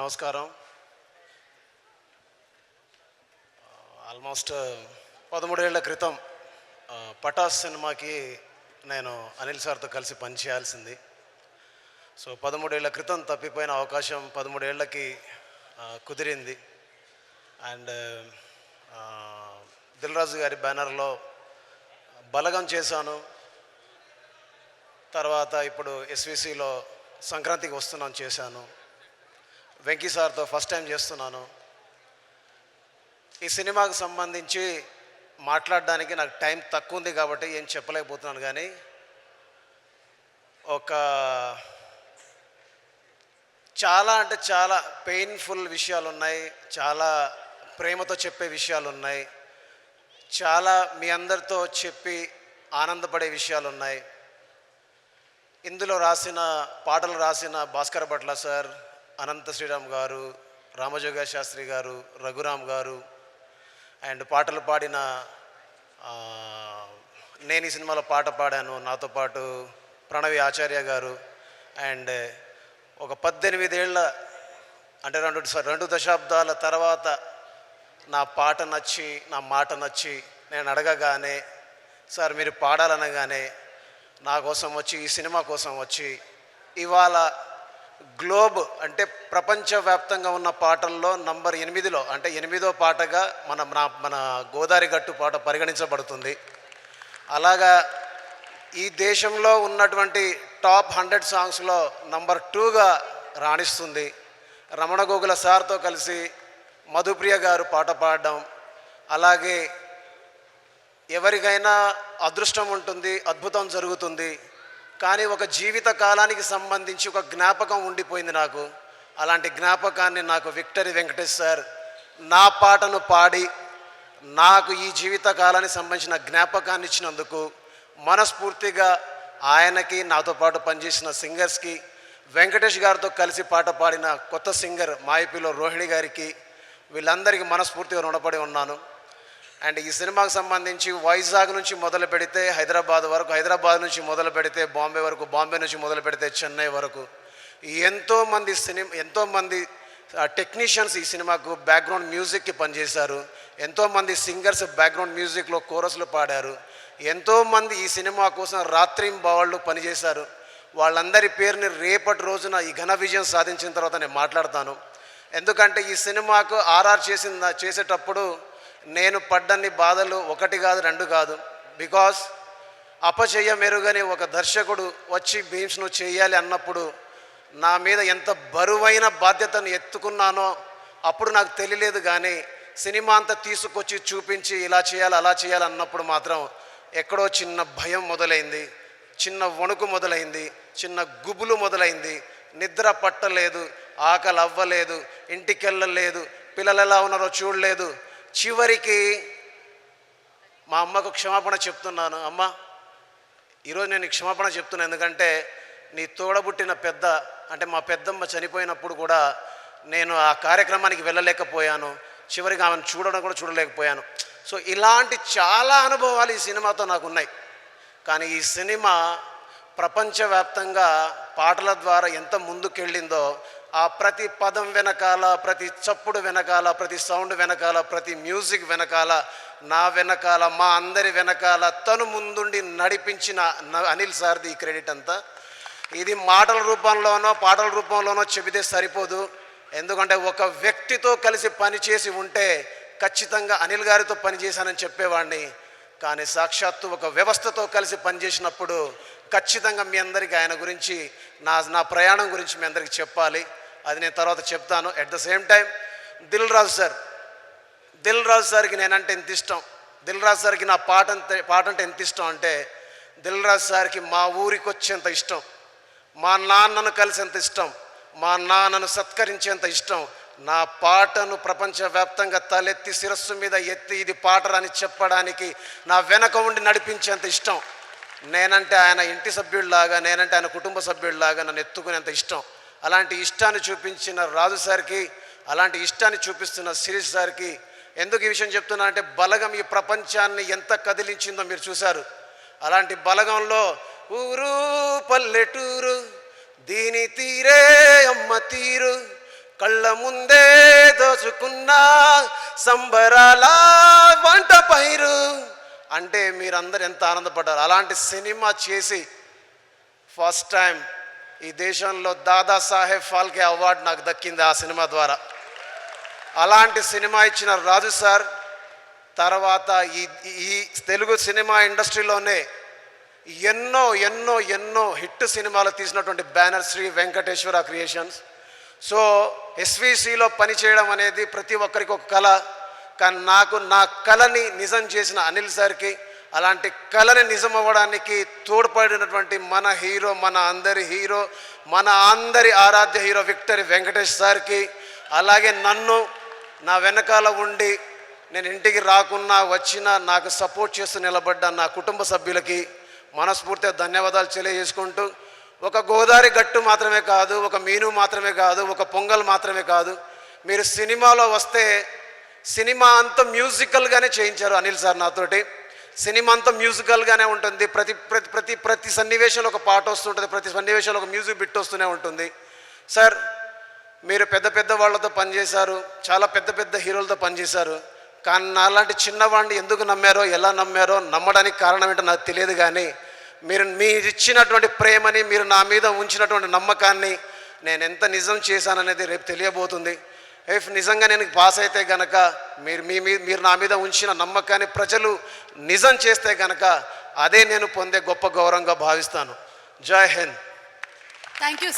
నమస్కారం. ఆల్మోస్ట్ 13 ఏళ్ల క్రితం పటాస్ సినిమాకి నేను అనిల్ సార్తో కలిసి పనిచేయాల్సింది. సో 13 ఏళ్ల క్రితం తప్పిపోయిన అవకాశం 13 ఏళ్ళకి కుదిరింది. అండ్ దిల్ రాజు గారి బ్యానర్లో బలగం చేశాను. తర్వాత ఇప్పుడు ఎస్విసిలో సంక్రాంతికి వస్తున్నాను చేశాను. వెంకీ సార్తో ఫస్ట్ టైం చేస్తున్నాను. ఈ సినిమాకు సంబంధించి మాట్లాడడానికి నాకు టైం తక్కువ ఉంది కాబట్టి ఏం చెప్పలేకపోతున్నాను. కానీ ఒక చాలా అంటే చాలా పెయిన్ఫుల్ విషయాలు ఉన్నాయి, చాలా ప్రేమతో చెప్పే విషయాలు ఉన్నాయి, చాలా మీ అందరితో చెప్పి ఆనందపడే విషయాలు ఉన్నాయి. ఇందులో పాటలు రాసిన భాస్కర భట్ల సార్, అనంత శ్రీరామ్ గారు, రామజోగ శాస్త్రి గారు, రఘురామ్ గారు, అండ్ పాటలు పాడిన నేను ఈ సినిమాలో పాట పాడాను నాతో పాటు ప్రణవి ఆచార్య గారు. అండ్ ఒక 18 ఏళ్ళ అంటే రెండు దశాబ్దాల తర్వాత నా పాట నచ్చి నా మాట నచ్చి నేను అడగగానే సార్ మీరు పాడాలనగానే నా కోసం వచ్చి ఈ సినిమా కోసం వచ్చి ఇవాళ గ్లోబ్ అంటే ప్రపంచవ్యాప్తంగా ఉన్న పాటల్లో నంబర్ 8లో అంటే 8వ పాటగా మన గోదావరి గట్టు పాట పరిగణించబడుతుంది. అలాగా ఈ దేశంలో ఉన్నటువంటి టాప్ 100 సాంగ్స్లో నంబర్ 2గా రాణిస్తుంది. రమణ గోగుల సార్తో కలిసి మధుప్రియ గారు పాట పాడడం, అలాగే ఎవరికైనా అదృష్టం ఉంటుంది, అద్భుతం జరుగుతుంది, కానీ ఒక జీవిత కాలానికి సంబంధించి ఒక జ్ఞాపకం ఉండిపోయింది నాకు. అలాంటి జ్ఞాపకాన్ని నాకు విక్టరీ వెంకటేష్ సార్ నా పాటను పాడి నాకు ఈ జీవిత కాలానికి సంబంధించిన జ్ఞాపకాన్ని ఇచ్చినందుకు మనస్ఫూర్తిగా ఆయనకి, నాతో పాటు పనిచేసిన సింగర్స్కి, వెంకటేష్ గారితో కలిసి పాట పాడిన కొత్త సింగర్ మాయపిలో రోహిణి గారికి, వీళ్ళందరికీ మనస్ఫూర్తిగా రుణపడి ఉన్నాను. అండ్ ఈ సినిమాకు సంబంధించి వైజాగ్ నుంచి మొదలు పెడితే హైదరాబాద్ వరకు, హైదరాబాద్ నుంచి మొదలు పెడితే బాంబే వరకు, బాంబే నుంచి మొదలు పెడితే చెన్నై వరకు ఎంతోమంది టెక్నీషియన్స్ ఈ సినిమాకు బ్యాక్గ్రౌండ్ మ్యూజిక్కి పనిచేశారు. ఎంతోమంది సింగర్స్ బ్యాక్గ్రౌండ్ మ్యూజిక్లో కోరస్లు పాడారు. ఎంతోమంది ఈ సినిమా కోసం రాత్రింబవళ్ళు పనిచేశారు. వాళ్ళందరి పేరుని రేపటి రోజున ఈ ఘన విజయం సాధించిన తర్వాత నేను మాట్లాడతాను. ఎందుకంటే ఈ సినిమాకు ఆర్ఆర్ చేసేటప్పుడు నేను పడ్డన్ని బాధలు 1 కాదు 2 కాదు. బికాస్ అపచయ మెరుగని ఒక దర్శకుడు వచ్చి బీమ్స్ను చేయాలి అన్నప్పుడు నా మీద ఎంత బరువైన బాధ్యతను ఎత్తుకున్నానో అప్పుడు నాకు తెలియలేదు. కానీ సినిమా అంతా తీసుకొచ్చి చూపించి ఇలా చేయాలి అలా చేయాలి అన్నప్పుడు మాత్రం ఎక్కడో చిన్న భయం మొదలైంది, చిన్న వణుకు మొదలైంది, చిన్న గుబులు మొదలైంది. నిద్ర పట్టలేదు, ఆకలి అవ్వలేదు, ఇంటికి వెళ్ళలేదు, పిల్లలు ఎలా ఉన్నారో చూడలేదు. చివరికి మా అమ్మకు క్షమాపణ చెప్తున్నాను. అమ్మ, ఈరోజు నేను క్షమాపణ చెప్తున్నాను. ఎందుకంటే నీ తోడబుట్టిన పెద్ద అంటే మా పెద్దమ్మ చనిపోయినప్పుడు కూడా నేను ఆ కార్యక్రమానికి వెళ్ళలేకపోయాను. చివరికి ఆమెను చూడడం కూడా చూడలేకపోయాను. సో ఇలాంటి చాలా అనుభవాలు ఈ సినిమాతో నాకు ఉన్నాయి. కానీ ఈ సినిమా ప్రపంచవ్యాప్తంగా పాటల ద్వారా ఎంత ముందుకెళ్ళిందో, ఆ ప్రతి పదం వెనకాల, ప్రతి చప్పుడు వెనకాల, ప్రతి సౌండ్ వెనకాల, ప్రతి మ్యూజిక్ వెనకాల, నా వెనకాల, మా అందరి వెనకాల తను ముందుండి నడిపించిన అనిల్ సార్ది ఈ క్రెడిట్ అంతా. ఇది మాటల రూపంలోనో పాటల రూపంలోనో చెబితే సరిపోదు. ఎందుకంటే ఒక వ్యక్తితో కలిసి పనిచేసి ఉంటే ఖచ్చితంగా అనిల్ గారితో పనిచేశానని చెప్పేవాడిని. కానీ సాక్షాత్తు ఒక వ్యవస్థతో కలిసి పనిచేసినప్పుడు ఖచ్చితంగా మీ అందరికీ ఆయన గురించి, నా ప్రయాణం గురించి మీ అందరికీ చెప్పాలి. అది నేను తర్వాత చెప్తాను. At the same time Dil Raju సార్కి నేనంటే ఎంత ఇష్టం, దిల్ రాజు సార్కి నా పాట అంటే ఎంత ఇష్టం అంటే, దిల్ రాజు సార్కి మా ఊరికి వచ్చేంత ఇష్టం, మా నాన్నను కలిసేంత ఇష్టం, మా నాన్నను సత్కరించేంత ఇష్టం, నా పాటను ప్రపంచవ్యాప్తంగా తలెత్తి శిరస్సు మీద ఎత్తి ఇది పాటరని చెప్పడానికి నా వెనక ఉండి నడిపించేంత ఇష్టం. నేనంటే ఆయన ఇంటి సభ్యుడిలాగా, నేనంటే ఆయన కుటుంబ సభ్యుడిలాగా నన్ను ఎత్తుకునేంత ఇష్టం. అలాంటి ఇష్టాన్ని చూపించిన రాజు సార్కి, అలాంటి ఇష్టాన్ని చూపిస్తున్న శిరీష్ సార్కి. ఎందుకు ఈ విషయం చెప్తున్నా అంటే, బలగం ఈ ప్రపంచాన్ని ఎంత కదిలించిందో మీరు చూశారు. అలాంటి బలగంలో ఊరు పల్లెటూరు దీని తీరే అమ్మ తీరు కళ్ళ ముందే దోచుకున్న సంబరాల వంట పైరు అంటే మీరందరూ ఎంత ఆనందపడ్డారు. అలాంటి సినిమా చేసి ఫస్ట్ టైం ఈ దేశంలో దాదాసాహెబ్ ఫాల్కే అవార్డు నాకు దక్కింది ఆ సినిమా ద్వారా. అలాంటి సినిమా ఇచ్చిన రాజు సార్ తర్వాత ఈ తెలుగు సినిమా ఇండస్ట్రీలోనే ఎన్నో ఎన్నో ఎన్నో హిట్ సినిమాలు తీసినటువంటి banner Shri Venkateswara creations. So ఎస్విసిలో పనిచేయడం అనేది ప్రతి ఒక్కరికి ఒక కళ. కానీ నాకు నా కళని నిజం చేసిన అనిల్ సార్కి, అలాంటి కళని నిజం అవ్వడానికి తోడ్పడినటువంటి మన హీరో, మన అందరి ఆరాధ్య హీరో విక్టరీ వెంకటేష్ సార్కి, అలాగే నన్ను నా వెనకాల ఉండి నేను ఇంటికి రాకున్నా వచ్చినా నాకు సపోర్ట్ చేస్తూ నిలబడ్డ నా కుటుంబ సభ్యులకి మనస్ఫూర్తిగా ధన్యవాదాలు తెలియజేసుకుంటూ, ఒక గోదావరి గట్టు మాత్రమే కాదు, ఒక మీను మాత్రమే కాదు, ఒక పొంగల్ మాత్రమే కాదు, మీరు సినిమాలో వస్తే సినిమా అంతా మ్యూజికల్గానే చేయించారు అనిల్ సార్ నాతోటి. సినిమా అంతా మ్యూజికల్గానే ఉంటుంది. ప్రతి ప్రతి ప్రతి ప్రతి సన్నివేశంలో ఒక పాట వస్తుంటుంది, ప్రతి సన్నివేశంలో ఒక మ్యూజిక్ బిట్ వస్తూనే ఉంటుంది. సార్ మీరు పెద్ద పెద్ద వాళ్ళతో పనిచేశారు, చాలా పెద్ద పెద్ద హీరోలతో పనిచేశారు. కానీ నాలాంటి చిన్నవాడిని ఎందుకు నమ్మారో, ఎలా నమ్మారో, నమ్మడానికి కారణం ఏంటో నాకు తెలియదు. కానీ మీరు ఇచ్చినటువంటి ప్రేమని, మీరు నా మీద ఉంచినటువంటి నమ్మకాన్ని నేను ఎంత నిజం చేశాననేది రేపు తెలియబోతుంది. ఇఫ్ నిజంగా నేను పాస్ అయితే గనక మీరు నా మీద ఉంచిన నమ్మకాన్ని ప్రజలు నిజం చేస్తే గనక అదే నేను పొందే గొప్ప గౌరవంగా భావిస్తాను. జై హింద్. Thank you sir.